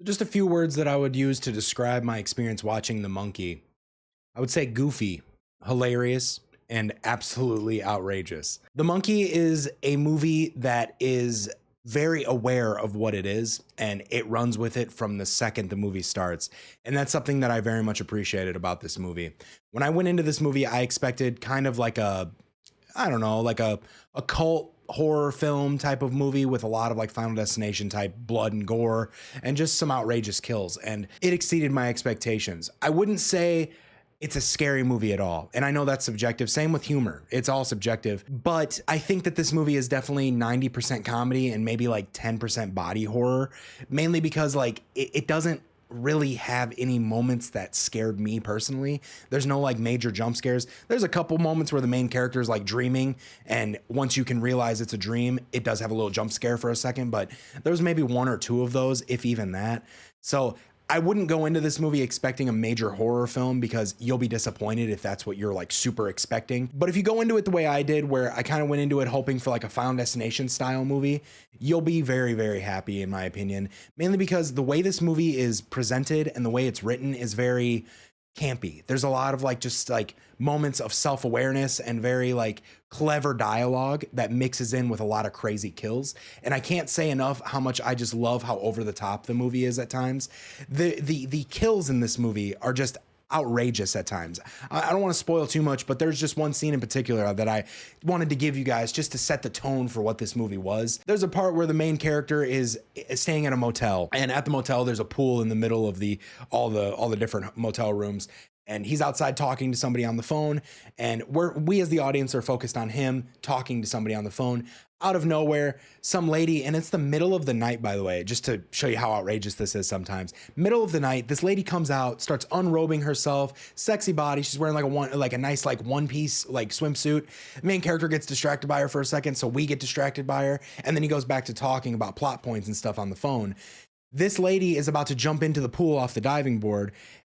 Just a few words that I would use to describe my experience watching The Monkey. I would say goofy, hilarious, and absolutely outrageous. The Monkey is a movie that is very aware of what it is, and it runs with it from the second the movie starts. And that's something that I very much appreciated about this movie. When I went into this movie, I expected kind of like I don't know, like a cult horror film type of movie with a lot of like Final Destination type blood and gore and just some outrageous kills. And it exceeded my expectations. I wouldn't say it's a scary movie at all. And I know that's subjective. Same with humor. It's all subjective. But I think that this movie is definitely 90% comedy and maybe like 10% body horror, mainly because like it doesn't really have any moments that scared me personally. There's no like major jump scares. There's a couple moments where the main character is like dreaming, and once you can realize it's a dream, it does have a little jump scare for a second, but there's maybe one or two of those, if even that. So I wouldn't go into this movie expecting a major horror film because you'll be disappointed if that's what you're like super expecting. But if you go into it the way I did, where I kind of went into it hoping for like a Final Destination style movie, you'll be very, very happy in my opinion. Mainly because the way this movie is presented and the way it's written is very campy. There's a lot of like just like moments of self-awareness and very like clever dialogue that mixes in with a lot of crazy kills. And I can't say enough how much I just love how over the top the movie is at times. The kills in this movie are just outrageous at times. I don't want to spoil too much, but there's just one scene in particular that I wanted to give you guys just to set the tone for what this movie was. There's a part where the main character is staying at a motel, and at the motel there's a pool in the middle of all the different motel rooms. And he's outside talking to somebody on the phone, and we as the audience are focused on him talking to somebody on the phone. Out of nowhere, some lady, and it's the middle of the night, by the way, just to show you how outrageous this is sometimes. Middle of the night, this lady comes out, starts unrobing herself, sexy body. She's wearing like a nice like one piece like swimsuit. The main character gets distracted by her for a second, so we get distracted by her, and then he goes back to talking about plot points and stuff on the phone. This lady is about to jump into the pool off the diving board,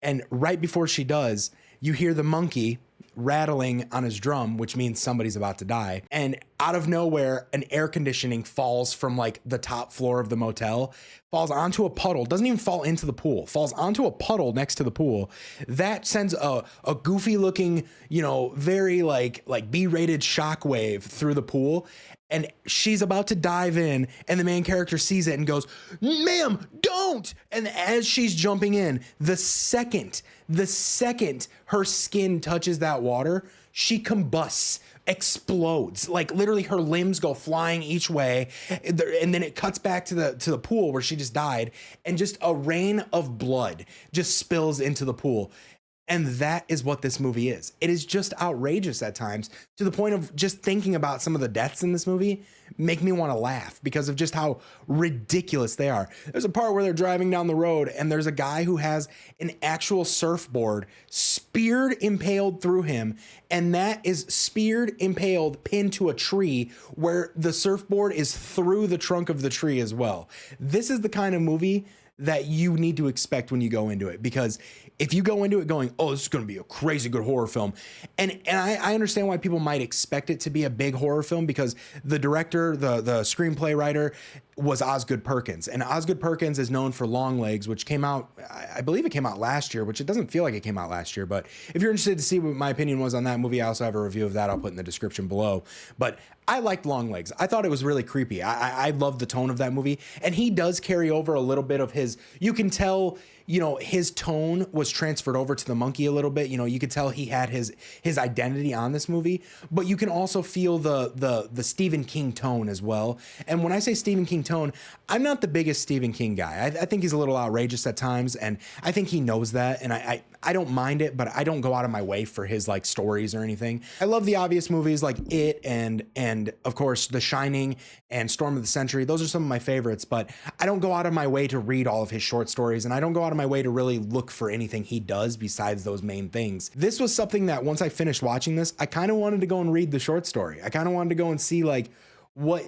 and right before she does, you hear the monkey rattling on his drum, which means somebody's about to die. And out of nowhere, an air conditioning falls from like the top floor of the motel, falls onto a puddle, doesn't even fall into the pool, falls onto a puddle next to the pool. That sends a goofy looking, very like B-rated shockwave through the pool. And she's about to dive in, and the main character sees it and goes, "Ma'am, don't!" And as she's jumping in, the second her skin touches that water, she combusts, explodes. Like literally her limbs go flying each way. And then it cuts back to the pool where she just died, and just a rain of blood just spills into the pool. And that is what this movie is. It is just outrageous at times, to the point of just thinking about some of the deaths in this movie make me want to laugh because of just how ridiculous they are. There's a part where they're driving down the road, and there's a guy who has an actual surfboard speared, impaled through him. And that is speared, impaled, pinned to a tree, where the surfboard is through the trunk of the tree as well. This is the kind of movie that you need to expect when you go into it, because if you go into it going, "Oh, this is going to be a crazy good horror film," and I understand why people might expect it to be a big horror film, because the director, the screenplay writer, was Osgood Perkins, and Osgood Perkins is known for Longlegs, which came out, I believe it came out last year, which it doesn't feel like it came out last year. But if you're interested to see what my opinion was on that movie, I also have a review of that I'll put in the description below. But I liked Longlegs. I thought it was really creepy. I loved the tone of that movie, and he does carry over a little bit of his, you can tell, his tone was transferred over to the monkey a little bit. You could tell he had his identity on this movie, but you can also feel the Stephen King tone as well. And when I say Stephen King tone, I'm not the biggest Stephen King guy. I think he's a little outrageous at times, and I think he knows that, and I don't mind it, but I don't go out of my way for his like stories or anything. I love the obvious movies like It and of course The Shining and Storm of the Century. Those are some of my favorites, but I don't go out of my way to read all of his short stories, and I don't go out of my way to really look for anything he does besides those main things. This was something that once I finished watching this, I kind of wanted to go and read the short story. I kind of wanted to go and see like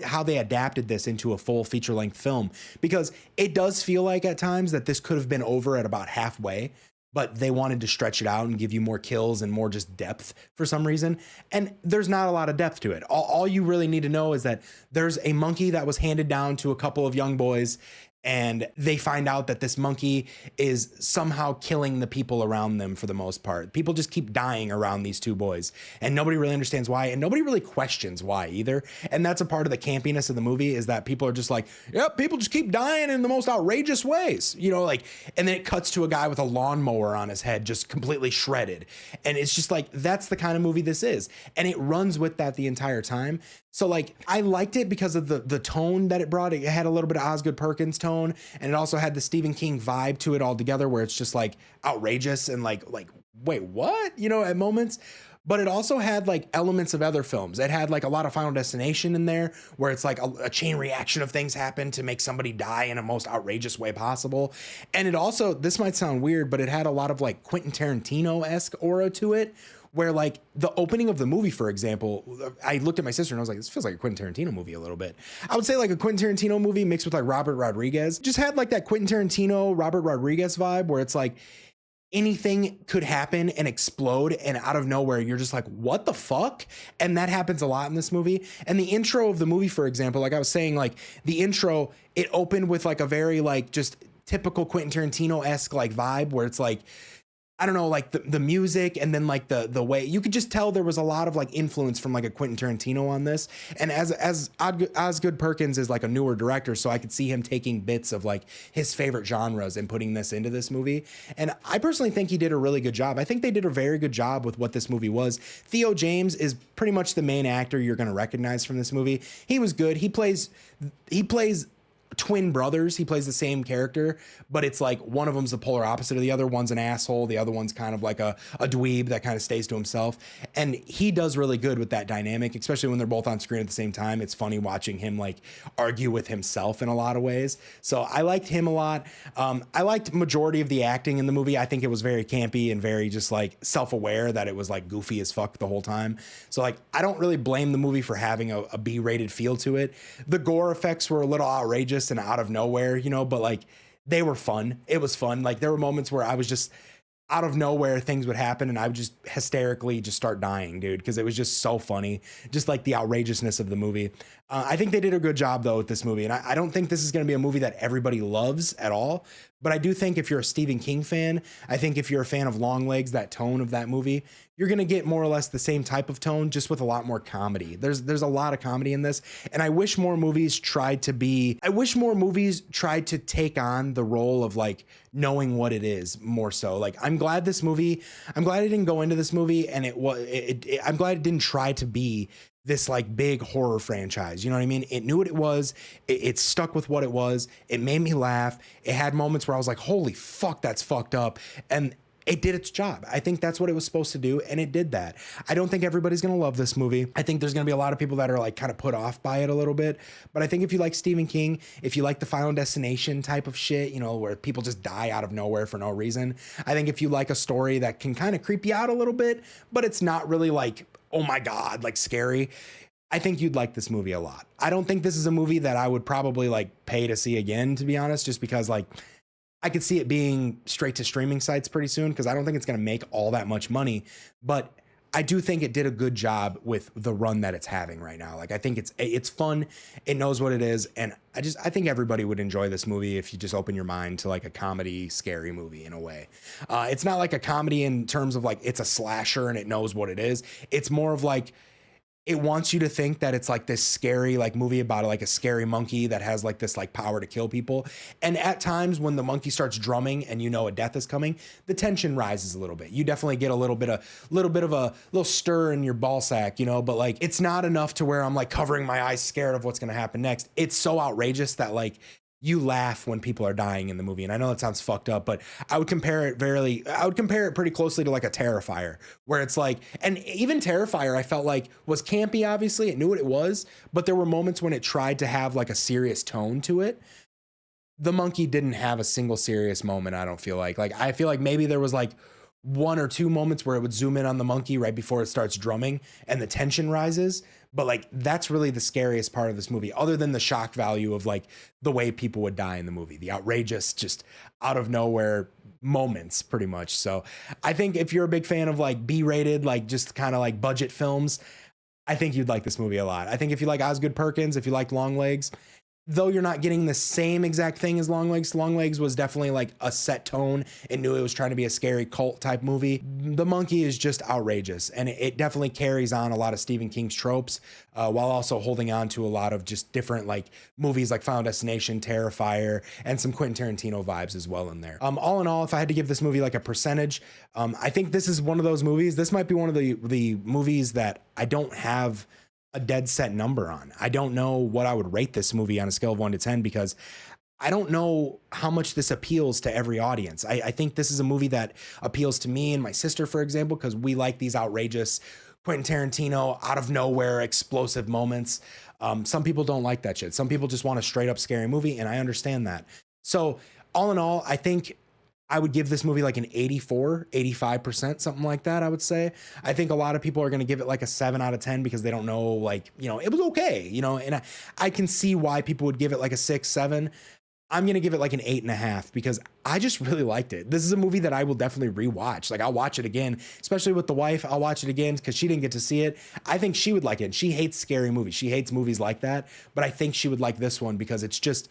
how they adapted this into a full feature-length film, because it does feel like at times that this could have been over at about halfway, but they wanted to stretch it out and give you more kills and more just depth for some reason. And there's not a lot of depth to it. All you really need to know is that there's a monkey that was handed down to a couple of young boys, and they find out that this monkey is somehow killing the people around them for the most part. People just keep dying around these two boys, and nobody really understands why, and nobody really questions why either. And that's a part of the campiness of the movie, is that people are just like, yep, people just keep dying in the most outrageous ways, you know, like, and then it cuts to a guy with a lawnmower on his head, just completely shredded. And it's just like, that's the kind of movie this is. And it runs with that the entire time. So like, I liked it because of the tone that it brought. It had a little bit of Osgood Perkins tone, and it also had the Stephen King vibe to it all together, where it's just like outrageous and like, wait, what? You know, at moments. But it also had like elements of other films. It had like a lot of Final Destination in there, where it's like a chain reaction of things happen to make somebody die in a most outrageous way possible. And it also, this might sound weird, but it had a lot of like Quentin Tarantino-esque aura to it, where like the opening of the movie, for example, I looked at my sister and I was like, this feels like a Quentin Tarantino movie a little bit. I would say like a Quentin Tarantino movie mixed with like Robert Rodriguez. Just had like that Quentin Tarantino, Robert Rodriguez vibe, where it's like anything could happen and explode, and out of nowhere you're just like, what the fuck? And that happens a lot in this movie. And the intro of the movie, for example, like I was saying, like the intro, it opened with like a very like just typical Quentin Tarantino-esque like vibe, where it's like, I don't know, like the music, and then like the way you could just tell there was a lot of like influence from like a Quentin Tarantino on this. And as Osgood Perkins is like a newer director, so I could see him taking bits of like his favorite genres and putting this into this movie. And I personally think he did a really good job. I think they did a very good job with what this movie was. Theo James is pretty much the main actor you're going to recognize from this movie. He was good. He plays twin brothers. He plays the same character, but it's like one of them's the polar opposite of the other. One's an asshole, the other one's kind of like a dweeb that kind of stays to himself. And he does really good with that dynamic, especially when they're both on screen at the same time. It's funny watching him like argue with himself in a lot of ways. So I liked him a lot. I liked majority of the acting in the movie. I think it was very campy and very just like self-aware that it was like goofy as fuck the whole time. So like, I don't really blame the movie for having a B-rated feel to it. The gore effects were a little outrageous and out of nowhere, you know, but like they were fun. It was fun. Like there were moments where I was just out of nowhere, things would happen and I would just hysterically just start dying, dude, because it was just so funny. Just like the outrageousness of the movie. I think they did a good job though with this movie, and I don't think this is going to be a movie that everybody loves at all. But I do think if you're a Stephen King fan, I think if you're a fan of Longlegs, that tone of that movie, you're going to get more or less the same type of tone, just with a lot more comedy. There's a lot of comedy in this, and I wish more movies tried to take on the role of like knowing what it is more so. Like I'm glad I didn't go into this movie and I'm glad it didn't try to be this like big horror franchise. You know what I mean? It knew what it was. It stuck with what it was. It made me laugh. It had moments where I was like, holy fuck, that's fucked up. And it did its job. I think that's what it was supposed to do, and it did that. I don't think everybody's going to love this movie. I think there's going to be a lot of people that are like kind of put off by it a little bit. But I think if you like Stephen King, if you like the Final Destination type of shit, you know, where people just die out of nowhere for no reason. I think if you like a story that can kind of creep you out a little bit, but it's not really like, oh my God, like scary, I think you'd like this movie a lot. I don't think this is a movie that I would probably like pay to see again, to be honest, just because like I could see it being straight to streaming sites pretty soon, because I don't think it's going to make all that much money. But I do think it did a good job with the run that it's having right now. Like I think it's fun. It knows what it is. And I think everybody would enjoy this movie if you just open your mind to like a comedy, scary movie in a way. It's not like a comedy in terms of like it's a slasher and it knows what it is. It's more of like, it wants you to think that it's like this scary like movie about like a scary monkey that has like this like power to kill people. And at times when the monkey starts drumming and you know a death is coming, the tension rises a little bit. You definitely get a little bit of a little stir in your ball sack, you know, but like it's not enough to where I'm like covering my eyes scared of what's going to happen next. It's so outrageous that like you laugh when people are dying in the movie. And I know that sounds fucked up, but I would compare it pretty closely to like a Terrifier, where it's like, and even Terrifier, I felt like was campy, obviously it knew what it was, but there were moments when it tried to have like a serious tone to it. The monkey didn't have a single serious moment. I don't feel like I feel like maybe there was like one or two moments where it would zoom in on the monkey right before it starts drumming and the tension rises. But like, that's really the scariest part of this movie, other than the shock value of like the way people would die in the movie, the outrageous, just out of nowhere moments pretty much. So I think if you're a big fan of like B-rated, like just kind of like budget films, I think you'd like this movie a lot. I think if you like Osgood Perkins, if you like Longlegs, though you're not getting the same exact thing as Long Legs was definitely like a set tone and knew it was trying to be a scary cult type movie. The Monkey is just outrageous, and it definitely carries on a lot of Stephen King's tropes, while also holding on to a lot of just different like movies like Final Destination, Terrifier, and some Quentin Tarantino vibes as well in there. All in all, if I had to give this movie like a percentage, I think this is one of those movies. This might be one of the movies that I don't have a dead set number on. I don't know what I would rate this movie on a scale of 1 to 10 because I don't know how much this appeals to every audience. I think this is a movie that appeals to me and my sister, for example, because we like these outrageous Quentin Tarantino out of nowhere explosive moments. Some people don't like that shit. Some people just want a straight up scary movie, and I understand that. So all in all, I think I would give this movie like an 84, 85%, something like that, I would say. I think a lot of people are going to give it like a 7 out of 10 because they don't know, like, you know, it was okay, you know, and I can see why people would give it like a 6, 7. I'm going to give it like an 8.5 because I just really liked it. This is a movie that I will definitely rewatch. Like, I'll watch it again, especially with the wife. I'll watch it again because she didn't get to see it. I think she would like it. She hates scary movies. She hates movies like that, but I think she would like this one because it's just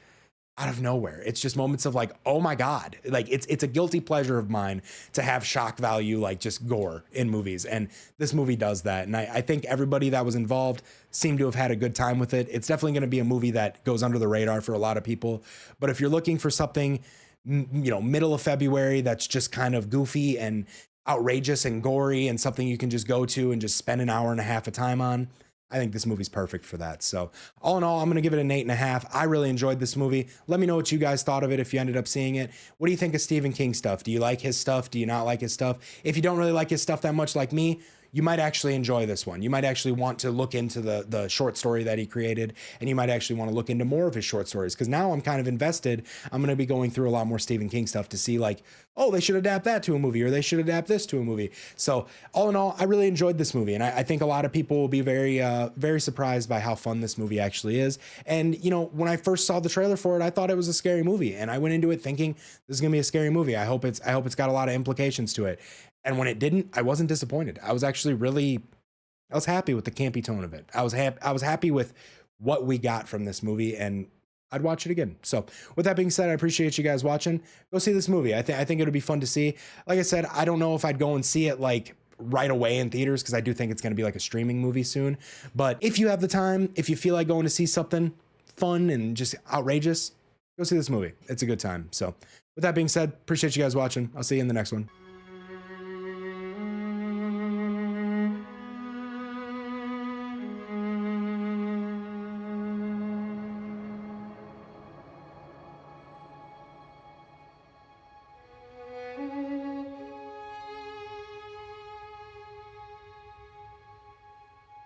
out of nowhere. It's just moments of like, oh my God, like it's a guilty pleasure of mine to have shock value, like just gore in movies. And this movie does that. And I think everybody that was involved seemed to have had a good time with it. It's definitely going to be a movie that goes under the radar for a lot of people. But if you're looking for something, you know, middle of February, that's just kind of goofy and outrageous and gory and something you can just go to and just spend an hour and a half of time on, I think this movie's perfect for that. So all in all, I'm going to give it an 8.5. I really enjoyed this movie. Let me know what you guys thought of it if you ended up seeing it. What do you think of Stephen King stuff? Do you like his stuff? Do you not like his stuff? If you don't really like his stuff that much like me, you might actually enjoy this one. You might actually want to look into the short story that he created, and you might actually want to look into more of his short stories, because now I'm kind of invested. I'm going to be going through a lot more Stephen King stuff to see like, oh, they should adapt that to a movie, or they should adapt this to a movie. So all in all, I really enjoyed this movie, and I think a lot of people will be very surprised by how fun this movie actually is. And, you know, when I first saw the trailer for it, I thought it was a scary movie, and I went into it thinking this is going to be a scary movie. I hope it's got a lot of implications to it. And when it didn't, I wasn't disappointed. I was actually I was happy with the campy tone of it. I was happy with what we got from this movie, and I'd watch it again. So with that being said, I appreciate you guys watching. Go see this movie. I think it'll be fun to see. Like I said, I don't know if I'd go and see it like right away in theaters, because I do think it's going to be like a streaming movie soon. But if you have the time, if you feel like going to see something fun and just outrageous, go see this movie. It's a good time. So with that being said, appreciate you guys watching. I'll see you in the next one.